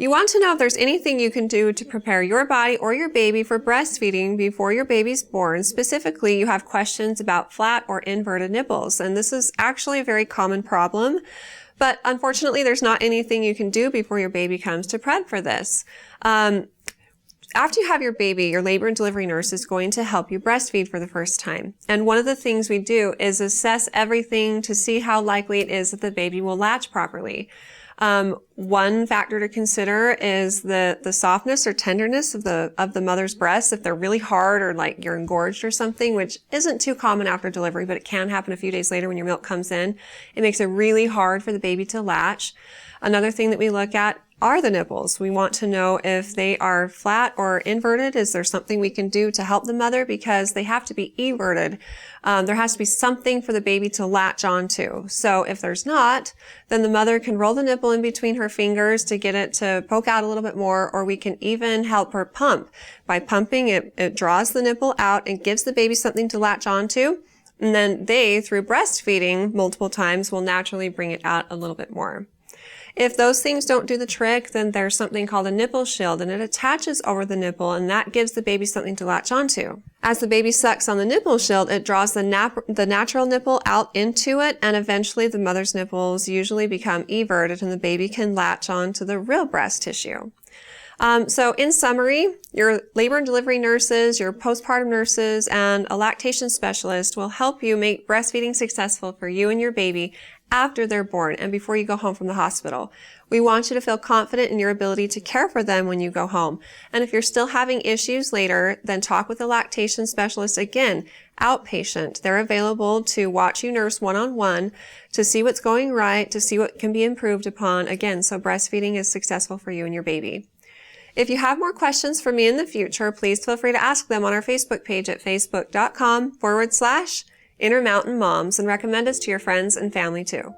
You want to know if there's anything you can do to prepare your body or your baby for breastfeeding before your baby's born. Specifically, you have questions about flat or inverted nipples, and this is actually a very common problem. But unfortunately, there's not anything you can do before your baby comes to prep for this. After you have your baby, your labor and delivery nurse is going to help you breastfeed for the first time. And one of the things we do is assess everything to see how likely it is that the baby will latch properly. One factor to consider is the softness or tenderness of the mother's breasts. If they're really hard or like you're engorged or something, which isn't too common after delivery, but it can happen a few days later when your milk comes in. It makes it really hard for the baby to latch. Another thing that we look at are the nipples. We want to know if they are flat or inverted. Is there something we can do to help the mother? Because they have to be everted. There has to be something for the baby to latch onto. So if there's not, then the mother can roll the nipple in between her fingers to get it to poke out a little bit more, or we can even help her pump. By pumping, it draws the nipple out and gives the baby something to latch onto. And then they, through breastfeeding multiple times, will naturally bring it out a little bit more. If those things don't do the trick, then there's something called a nipple shield, and it attaches over the nipple, and that gives the baby something to latch onto. As the baby sucks on the nipple shield, it draws the natural nipple out into it, and eventually the mother's nipples usually become everted, and the baby can latch onto the real breast tissue. So in summary, your labor and delivery nurses, your postpartum nurses, and a lactation specialist will help you make breastfeeding successful for you and your baby after they're born and before you go home from the hospital. We want you to feel confident in your ability to care for them when you go home. And if you're still having issues later, then talk with a lactation specialist again, outpatient. They're available to watch you nurse one-on-one to see what's going right, to see what can be improved upon. Again, so breastfeeding is successful for you and your baby. If you have more questions for me in the future, please feel free to ask them on our Facebook page at facebook.com/Intermountain Moms, and recommend us to your friends and family too.